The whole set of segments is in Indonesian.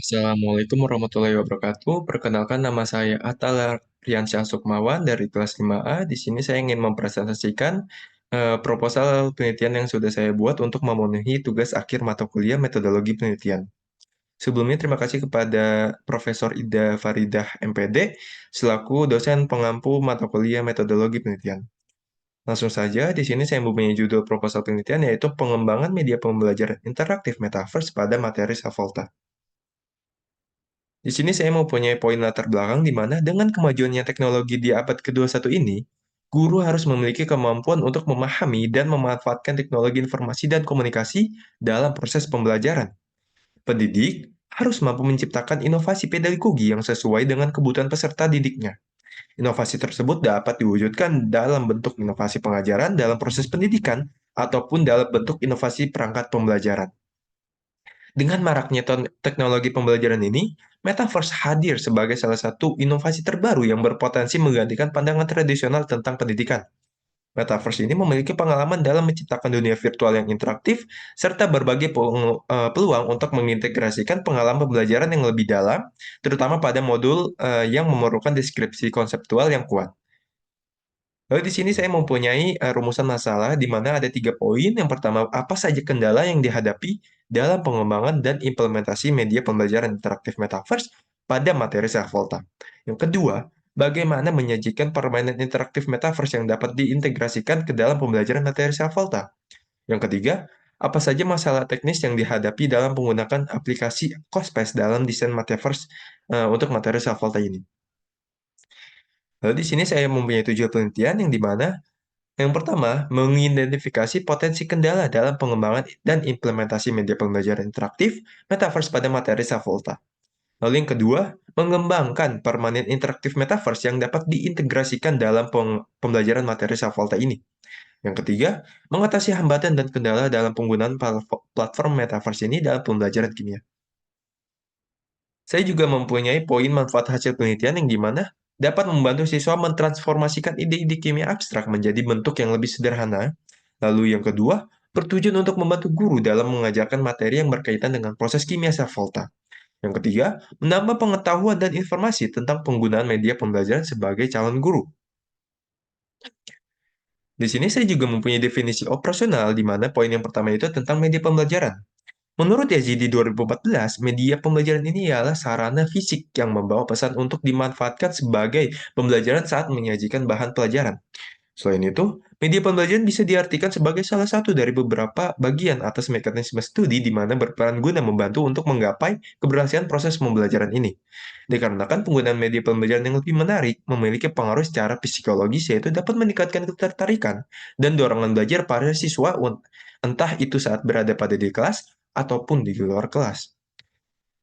Assalamualaikum warahmatullahi wabarakatuh. Perkenalkan nama saya Atal Riansyah Sukmawan dari kelas 5A. Di sini saya ingin mempresentasikan proposal penelitian yang sudah saya buat untuk memenuhi tugas akhir mata kuliah metodologi penelitian. Sebelumnya terima kasih kepada Profesor Ida Faridah MPD selaku dosen pengampu mata kuliah metodologi penelitian. Langsung saja, di sini saya mempunyai judul proposal penelitian yaitu pengembangan media pembelajaran interaktif metaverse pada materi Savolta. Di sini saya mempunyai poin latar belakang di mana dengan kemajuannya teknologi di abad ke-21 ini, guru harus memiliki kemampuan untuk memahami dan memanfaatkan teknologi informasi dan komunikasi dalam proses pembelajaran. Pendidik harus mampu menciptakan inovasi pedagogi yang sesuai dengan kebutuhan peserta didiknya. Inovasi tersebut dapat diwujudkan dalam bentuk inovasi pengajaran dalam proses pendidikan ataupun dalam bentuk inovasi perangkat pembelajaran. Dengan maraknya teknologi pembelajaran ini, Metaverse hadir sebagai salah satu inovasi terbaru yang berpotensi menggantikan pandangan tradisional tentang pendidikan. Metaverse ini memiliki pengalaman dalam menciptakan dunia virtual yang interaktif, serta berbagai peluang untuk mengintegrasikan pengalaman pembelajaran yang lebih dalam, terutama pada modul yang memerlukan deskripsi konseptual yang kuat. Lalu di sini saya mempunyai rumusan masalah di mana ada 3 poin. Yang pertama, apa saja kendala yang dihadapi dalam pengembangan dan implementasi media pembelajaran interaktif Metaverse pada materi Self-Volta. Yang kedua, bagaimana menyajikan permainan interaktif Metaverse yang dapat diintegrasikan ke dalam pembelajaran materi Self-Volta. Yang ketiga, apa saja masalah teknis yang dihadapi dalam menggunakan aplikasi CoSpace dalam desain Metaverse untuk materi Self-Volta ini. Lalu di sini saya mempunyai 7 penelitian yang di mana yang pertama, mengidentifikasi potensi kendala dalam pengembangan dan implementasi media pembelajaran interaktif Metaverse pada materi Savolta. Lalu yang kedua, mengembangkan permanen interaktif Metaverse yang dapat diintegrasikan dalam pembelajaran materi Savolta ini. Yang ketiga, mengatasi hambatan dan kendala dalam penggunaan platform Metaverse ini dalam pembelajaran kimia. Saya juga mempunyai poin manfaat hasil penelitian yang dimana dapat membantu siswa mentransformasikan ide-ide kimia abstrak menjadi bentuk yang lebih sederhana. Lalu yang kedua, bertujuan untuk membantu guru dalam mengajarkan materi yang berkaitan dengan proses kimia Volta. Yang ketiga, menambah pengetahuan dan informasi tentang penggunaan media pembelajaran sebagai calon guru. Di sini saya juga mempunyai definisi operasional di mana poin yang pertama itu tentang media pembelajaran. Menurut Yazidi 2014, media pembelajaran ini ialah sarana fisik yang membawa pesan untuk dimanfaatkan sebagai pembelajaran saat menyajikan bahan pelajaran. Selain itu, media pembelajaran bisa diartikan sebagai salah satu dari beberapa bagian atas mekanisme studi di mana berperan guna membantu untuk menggapai keberhasilan proses pembelajaran ini. Dikarenakan penggunaan media pembelajaran yang lebih menarik memiliki pengaruh secara psikologis yaitu dapat meningkatkan ketertarikan dan dorongan belajar para siswa entah itu saat berada pada di kelas ataupun di luar kelas.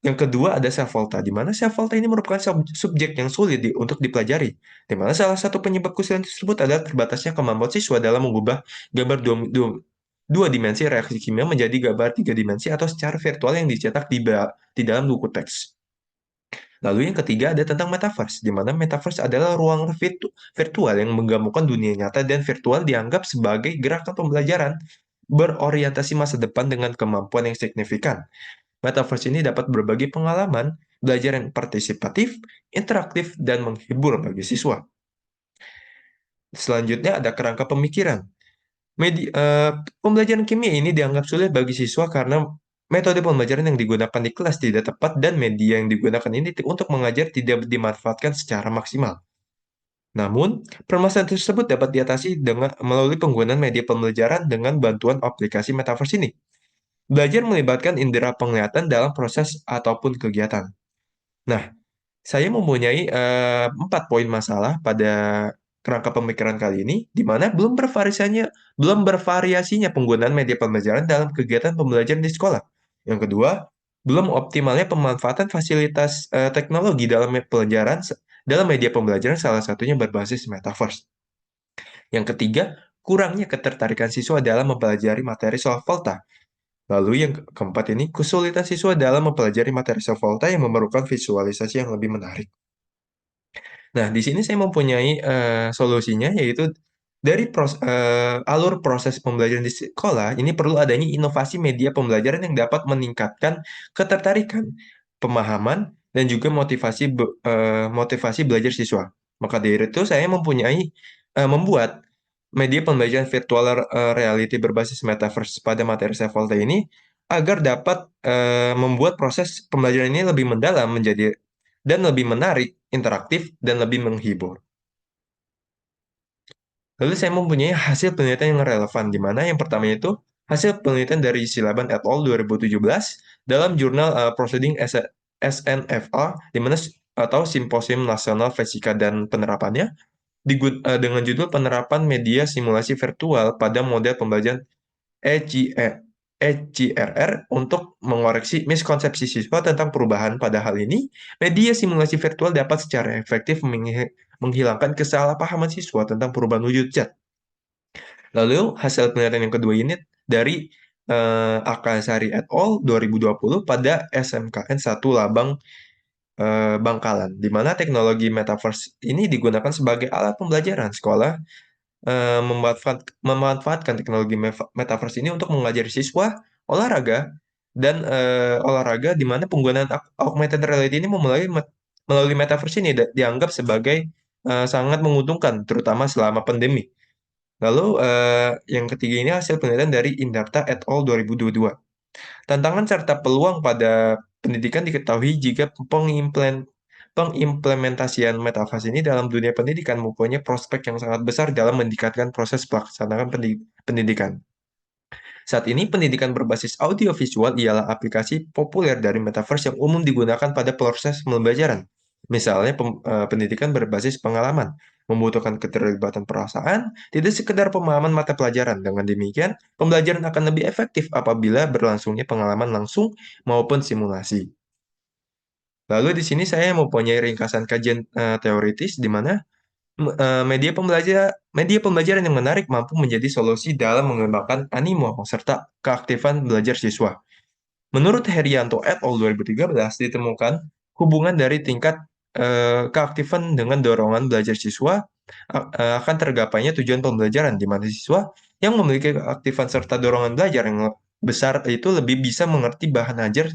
Yang kedua ada self-volta, di mana self-volta ini merupakan subjek yang sulit untuk dipelajari, di mana salah satu penyebab kesulitan tersebut adalah terbatasnya kemampuan siswa dalam mengubah gambar dua dimensi reaksi kimia menjadi gambar 3 dimensi atau secara virtual yang dicetak di dalam buku teks. Lalu yang ketiga ada tentang metaverse, di mana metaverse adalah ruang virtual yang menggabungkan dunia nyata dan virtual dianggap sebagai gerakan pembelajaran berorientasi masa depan dengan kemampuan yang signifikan. Metaverse ini dapat berbagi pengalaman, belajar yang partisipatif, interaktif, dan menghibur bagi siswa. Selanjutnya ada kerangka pemikiran. Pembelajaran kimia ini dianggap sulit bagi siswa karena metode pembelajaran yang digunakan di kelas tidak tepat dan media yang digunakan ini untuk mengajar tidak dimanfaatkan secara maksimal. Namun, permasalahan tersebut dapat diatasi dengan melalui penggunaan media pembelajaran dengan bantuan aplikasi Metaverse ini. Belajar melibatkan indera penglihatan dalam proses ataupun kegiatan. Nah, saya mempunyai 4 poin masalah pada kerangka pemikiran kali ini, di mana belum bervariasinya penggunaan media pembelajaran dalam kegiatan pembelajaran di sekolah. Yang kedua, belum optimalnya pemanfaatan fasilitas teknologi dalam pelajaran dalam media pembelajaran, salah satunya berbasis metaverse. Yang ketiga, kurangnya ketertarikan siswa dalam mempelajari materi soal volta. Lalu yang keempat ini, kesulitan siswa dalam mempelajari materi soal volta yang memerlukan visualisasi yang lebih menarik. Nah, di sini saya mempunyai solusinya, yaitu dari alur proses pembelajaran di sekolah, ini perlu adanya inovasi media pembelajaran yang dapat meningkatkan ketertarikan pemahaman, dan juga motivasi belajar siswa. Maka dari itu saya membuat media pembelajaran virtual reality berbasis metaverse pada materi Sevolta ini agar dapat membuat proses pembelajaran ini lebih mendalam dan lebih menarik, interaktif, dan lebih menghibur. Lalu saya mempunyai hasil penelitian yang relevan, di mana yang pertama itu hasil penelitian dari Silaban et al. 2017 dalam jurnal Proceeding SNFA, di mana atau Simposium Nasional Fisika dan Penerapannya, dengan judul Penerapan Media Simulasi Virtual pada Model Pembelajaran EGRR untuk mengoreksi miskonsepsi siswa tentang perubahan. Pada hal ini, media simulasi virtual dapat secara efektif menghilangkan kesalahpahaman siswa tentang perubahan wujud zat. Lalu hasil penelitian yang kedua ini dari Akasari et al. 2020 pada SMKN 1 Labang Bangkalan, di mana teknologi metaverse ini digunakan sebagai alat pembelajaran. Sekolah memanfaatkan teknologi metaverse ini untuk mengajari siswa olahraga olahraga, di mana penggunaan augmented reality ini melalui metaverse ini dianggap sebagai sangat menguntungkan, terutama selama pandemi. Lalu yang ketiga ini hasil penelitian dari Indarta et al. 2022. Tantangan serta peluang pada pendidikan diketahui jika pengimplementasian metaverse ini dalam dunia pendidikan mempunyai prospek yang sangat besar dalam meningkatkan proses pelaksanaan pendidikan. Saat ini, pendidikan berbasis audiovisual ialah aplikasi populer dari metaverse yang umum digunakan pada proses pembelajaran. Misalnya, pendidikan berbasis pengalaman, membutuhkan keterlibatan perasaan, tidak sekedar pemahaman mata pelajaran. Dengan demikian, pembelajaran akan lebih efektif apabila berlangsungnya pengalaman langsung maupun simulasi. Lalu di sini saya mempunyai ringkasan kajian teoritis di mana media pembelajaran yang menarik mampu menjadi solusi dalam mengembangkan animo serta keaktifan belajar siswa. Menurut Herianto et al. 2013 ditemukan hubungan dari tingkat keaktifan dengan dorongan belajar siswa akan tergapainya tujuan pembelajaran, di mana siswa yang memiliki keaktifan serta dorongan belajar yang besar itu lebih bisa mengerti bahan ajar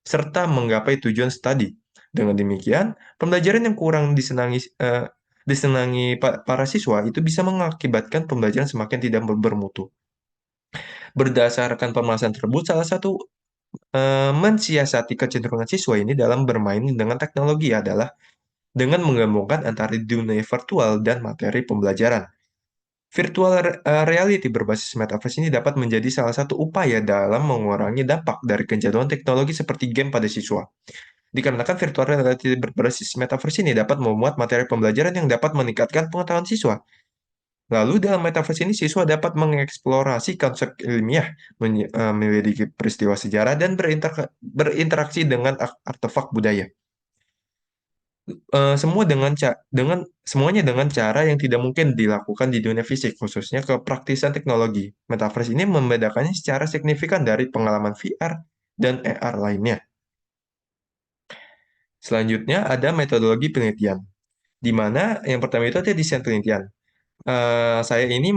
serta menggapai tujuan studi. Dengan demikian, pembelajaran yang kurang disenangi para siswa itu bisa mengakibatkan pembelajaran semakin tidak bermutu. Berdasarkan pembahasan tersebut, salah satu mensiasati kecenderungan siswa ini dalam bermain dengan teknologi adalah dengan menggabungkan antara dunia virtual dan materi pembelajaran. Virtual reality berbasis metaverse ini dapat menjadi salah satu upaya dalam mengurangi dampak dari kecanduan teknologi seperti game pada siswa. Dikarenakan virtual reality berbasis metaverse ini dapat memuat materi pembelajaran yang dapat meningkatkan pengetahuan siswa. Lalu dalam metaverse ini siswa dapat mengeksplorasi konsep ilmiah, menyelidiki peristiwa sejarah, dan berinteraksi dengan artefak budaya. Semuanya dengan cara yang tidak mungkin dilakukan di dunia fisik, khususnya kepraktisan teknologi. Metaverse ini membedakannya secara signifikan dari pengalaman VR dan AR lainnya. Selanjutnya ada metodologi penelitian, di mana yang pertama itu ada desain penelitian. Saya ini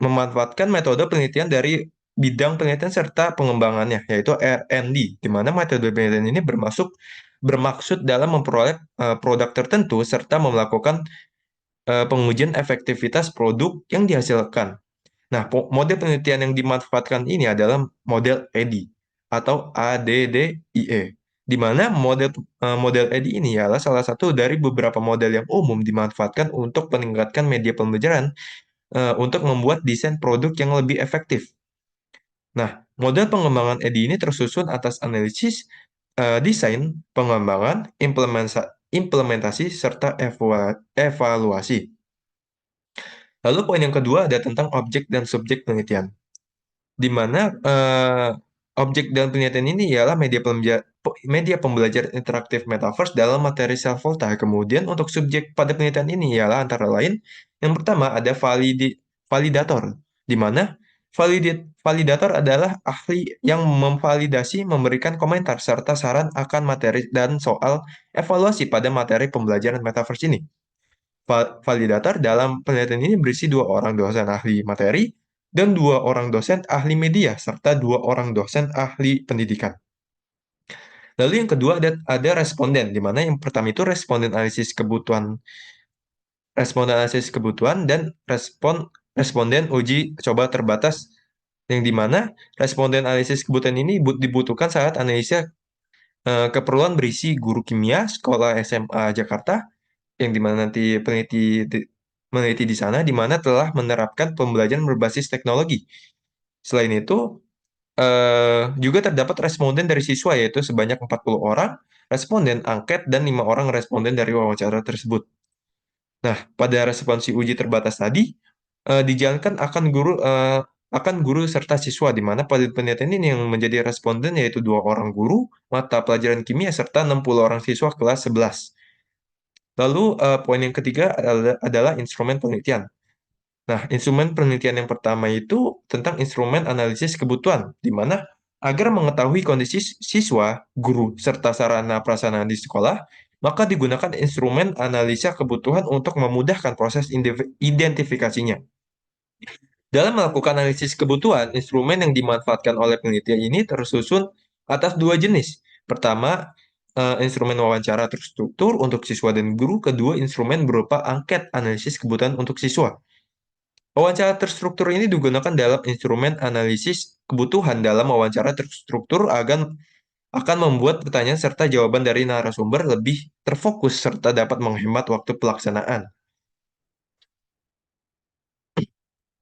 memanfaatkan metode penelitian dari bidang penelitian serta pengembangannya, yaitu R&D, di mana metode penelitian ini bermaksud dalam memperoleh produk tertentu serta melakukan pengujian efektivitas produk yang dihasilkan. Nah, model penelitian yang dimanfaatkan ini adalah model EDI atau ADDIE, di mana model EDI ini adalah salah satu dari beberapa model yang umum dimanfaatkan untuk meningkatkan media pembelajaran untuk membuat desain produk yang lebih efektif. Nah, model pengembangan EDI ini tersusun atas analisis, desain, pengembangan, implementasi, serta evaluasi. Lalu poin yang kedua ada tentang objek dan subjek penelitian, di mana objek dan penelitian ini ialah media pembelajaran interaktif metaverse dalam materi self volta. Kemudian untuk subjek pada penelitian ini ialah antara lain yang pertama ada validator, di mana validator adalah ahli yang memvalidasi, memberikan komentar serta saran akan materi dan soal evaluasi pada materi pembelajaran metaverse ini. Validator dalam penelitian ini berisi 2 orang dosen ahli materi dan 2 orang dosen ahli media, serta 2 orang dosen ahli pendidikan. Lalu yang kedua ada responden, di mana yang pertama itu responden analisis kebutuhan dan responden uji coba terbatas, yang di mana responden analisis kebutuhan ini dibutuhkan saat analisa keperluan berisi guru kimia sekolah SMA Jakarta, yang di mana nanti meneliti di sana, di mana telah menerapkan pembelajaran berbasis teknologi. Selain itu, juga terdapat responden dari siswa, yaitu sebanyak 40 orang responden angket dan 5 orang responden dari wawancara tersebut. Nah, pada responsi uji terbatas tadi, dijalankan akan guru serta siswa, di mana pada penelitian ini yang menjadi responden yaitu 2 orang guru mata pelajaran kimia serta 60 orang siswa kelas 11. Lalu, poin yang ketiga adalah instrumen penelitian. Nah, instrumen penelitian yang pertama itu tentang instrumen analisis kebutuhan, di mana agar mengetahui kondisi siswa, guru, serta sarana prasarana di sekolah, maka digunakan instrumen analisa kebutuhan untuk memudahkan proses identifikasinya. Dalam melakukan analisis kebutuhan, instrumen yang dimanfaatkan oleh penelitian ini tersusun atas 2 jenis. Pertama, instrumen wawancara terstruktur untuk siswa dan guru. Kedua, instrumen berupa angket analisis kebutuhan untuk siswa. Wawancara terstruktur ini digunakan dalam instrumen analisis kebutuhan. Dalam wawancara terstruktur akan membuat pertanyaan serta jawaban dari narasumber lebih terfokus serta dapat menghemat waktu pelaksanaan.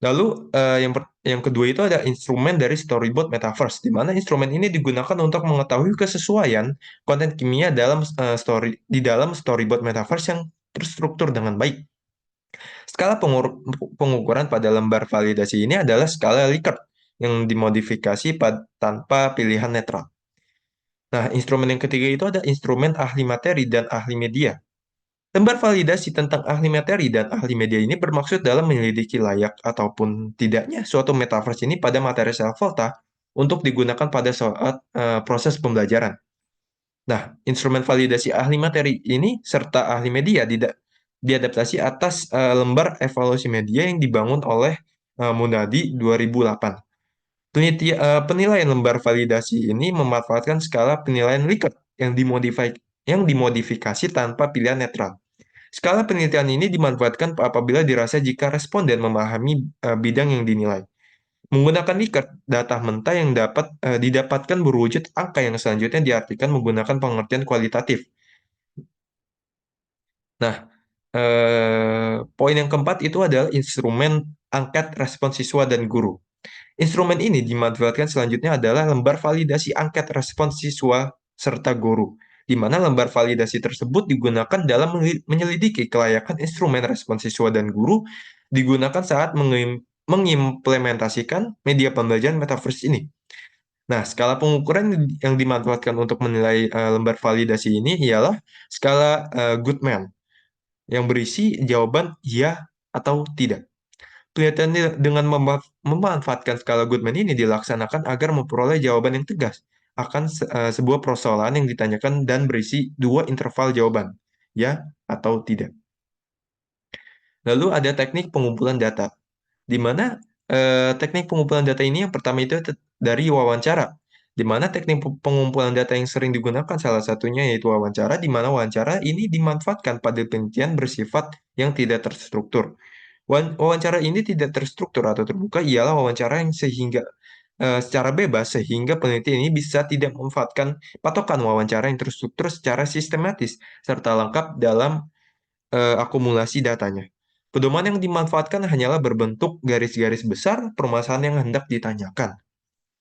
Lalu yang kedua itu ada instrumen dari storyboard metaverse, di mana instrumen ini digunakan untuk mengetahui kesesuaian konten kimia di dalam storyboard metaverse yang terstruktur dengan baik. Skala pengukuran pada lembar validasi ini adalah skala Likert yang dimodifikasi tanpa pilihan netral. Nah, instrumen yang ketiga itu ada instrumen ahli materi dan ahli media. Lembar validasi tentang ahli materi dan ahli media ini bermaksud dalam menyelidiki layak ataupun tidaknya suatu metaverse ini pada materi self-volta untuk digunakan pada saat proses pembelajaran. Nah, instrumen validasi ahli materi ini serta ahli media diadaptasi atas lembar evaluasi media yang dibangun oleh Munadi 2008. Penilaian lembar validasi ini memanfaatkan skala penilaian Likert yang dimodifikasi tanpa pilihan netral. Skala penelitian ini dimanfaatkan apabila dirasa jika responden memahami bidang yang dinilai. Menggunakan Likert, data mentah yang didapatkan berwujud angka yang selanjutnya diartikan menggunakan pengertian kualitatif. Nah, poin yang keempat itu adalah instrumen angket respon siswa dan guru. Instrumen ini dimanfaatkan selanjutnya adalah lembar validasi angket respon siswa serta guru, di mana lembar validasi tersebut digunakan dalam menyelidiki kelayakan instrumen respon siswa dan guru digunakan saat mengimplementasikan media pembelajaran metaverse ini. Nah, skala pengukuran yang dimanfaatkan untuk menilai lembar validasi ini ialah skala Goodman yang berisi jawaban iya atau tidak. Penelitian dengan memanfaatkan skala Goodman ini dilaksanakan agar memperoleh jawaban yang tegas akan sebuah persoalan yang ditanyakan dan berisi 2 interval jawaban, ya atau tidak. Lalu ada teknik pengumpulan data, di mana teknik pengumpulan data ini yang pertama itu dari wawancara, di mana teknik pengumpulan data yang sering digunakan salah satunya yaitu wawancara, di mana wawancara ini dimanfaatkan pada penelitian bersifat yang tidak terstruktur. Wawancara ini tidak terstruktur atau terbuka ialah wawancara yang secara bebas sehingga peneliti ini bisa tidak memanfaatkan patokan wawancara yang terstruktur secara sistematis serta lengkap dalam akumulasi datanya. Pedoman yang dimanfaatkan hanyalah berbentuk garis-garis besar permasalahan yang hendak ditanyakan.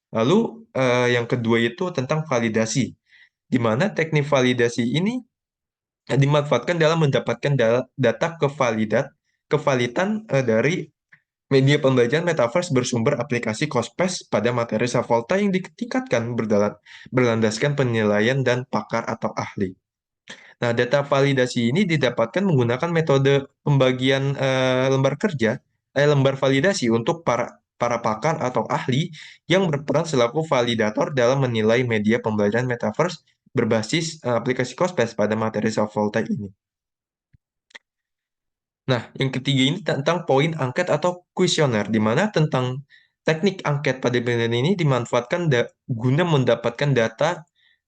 Lalu yang kedua itu tentang validasi, di mana teknik validasi ini dimanfaatkan dalam mendapatkan data kevalidan dari media pembelajaran metaverse bersumber aplikasi Cospes pada materi Savolta yang ditingkatkan berlandaskan penilaian dan pakar atau ahli. Nah, data validasi ini didapatkan menggunakan metode pembagian lembar validasi untuk para pakar atau ahli yang berperan selaku validator dalam menilai media pembelajaran metaverse berbasis aplikasi Cospes pada materi Savolta ini. Nah, yang ketiga ini tentang poin angket atau kuesioner, di mana tentang teknik angket pada penelitian ini dimanfaatkan guna mendapatkan data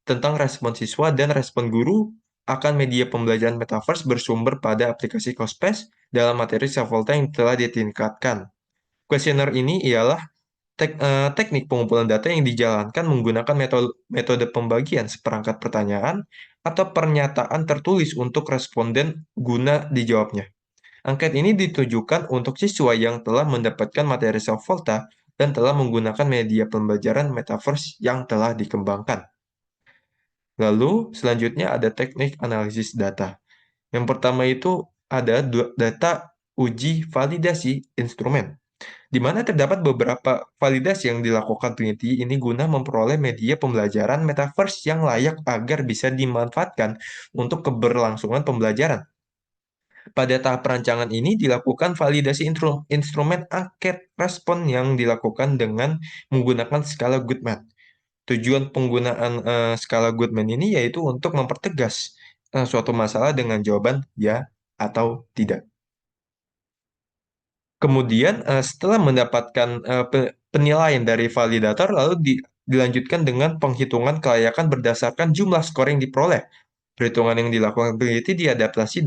tentang respon siswa dan respon guru akan media pembelajaran metaverse bersumber pada aplikasi Courspace dalam materi Self-Volta yang telah ditingkatkan. Kuesioner ini ialah teknik pengumpulan data yang dijalankan menggunakan metode pembagian seperangkat pertanyaan atau pernyataan tertulis untuk responden guna dijawabnya. Angket ini ditujukan untuk siswa yang telah mendapatkan materi self-volta dan telah menggunakan media pembelajaran metaverse yang telah dikembangkan. Lalu, selanjutnya ada teknik analisis data. Yang pertama itu ada data uji validasi instrumen, di mana terdapat beberapa validasi yang dilakukan peneliti ini guna memperoleh media pembelajaran metaverse yang layak agar bisa dimanfaatkan untuk keberlangsungan pembelajaran. Pada tahap perancangan ini dilakukan validasi instrumen angket respon yang dilakukan dengan menggunakan skala Goodman. Tujuan penggunaan skala Goodman ini yaitu untuk mempertegas suatu masalah dengan jawaban ya atau tidak. Kemudian setelah mendapatkan penilaian dari validator, lalu dilanjutkan dengan penghitungan kelayakan berdasarkan jumlah skor yang diperoleh. Perhitungan yang dilakukan peneliti diadaptasi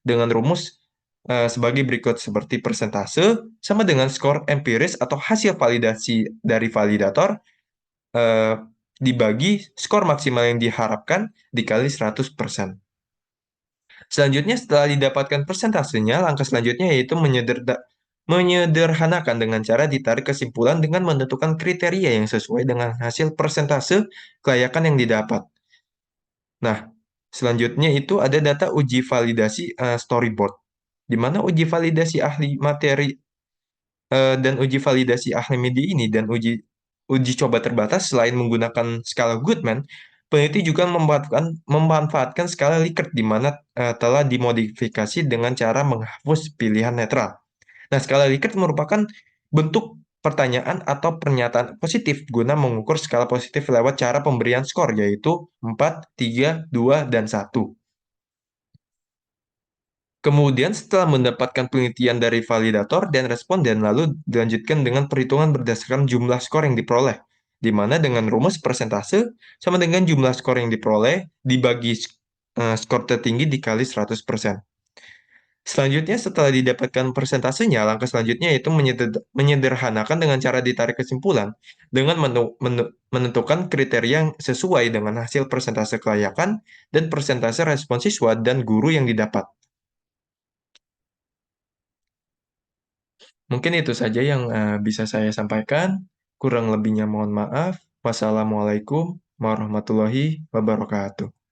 dengan rumus sebagai berikut, seperti persentase sama dengan skor empiris atau hasil validasi dari validator eh, dibagi skor maksimal yang diharapkan dikali 100%. Selanjutnya, setelah didapatkan persentasenya, langkah selanjutnya yaitu menyederhanakan dengan cara ditarik kesimpulan dengan menentukan kriteria yang sesuai dengan hasil persentase kelayakan yang didapat. Nah, selanjutnya itu ada data uji validasi storyboard, di mana uji validasi ahli materi dan uji validasi ahli media ini dan uji coba terbatas selain menggunakan skala Goodman, peneliti juga memanfaatkan skala Likert di mana telah dimodifikasi dengan cara menghapus pilihan netral. Nah, skala Likert merupakan bentuk pertanyaan atau pernyataan positif guna mengukur skala positif lewat cara pemberian skor, yaitu 4, 3, 2, dan 1. Kemudian setelah mendapatkan penelitian dari validator dan responden, lalu dilanjutkan dengan perhitungan berdasarkan jumlah skor yang diperoleh, di mana dengan rumus persentase sama dengan jumlah skor yang diperoleh dibagi skor tertinggi dikali 100%. Selanjutnya, setelah didapatkan persentasenya, langkah selanjutnya yaitu menyederhanakan dengan cara ditarik kesimpulan dengan menentukan kriteria yang sesuai dengan hasil persentase kelayakan dan persentase respon siswa dan guru yang didapat. Mungkin itu saja yang bisa saya sampaikan. Kurang lebihnya mohon maaf. Wassalamualaikum warahmatullahi wabarakatuh.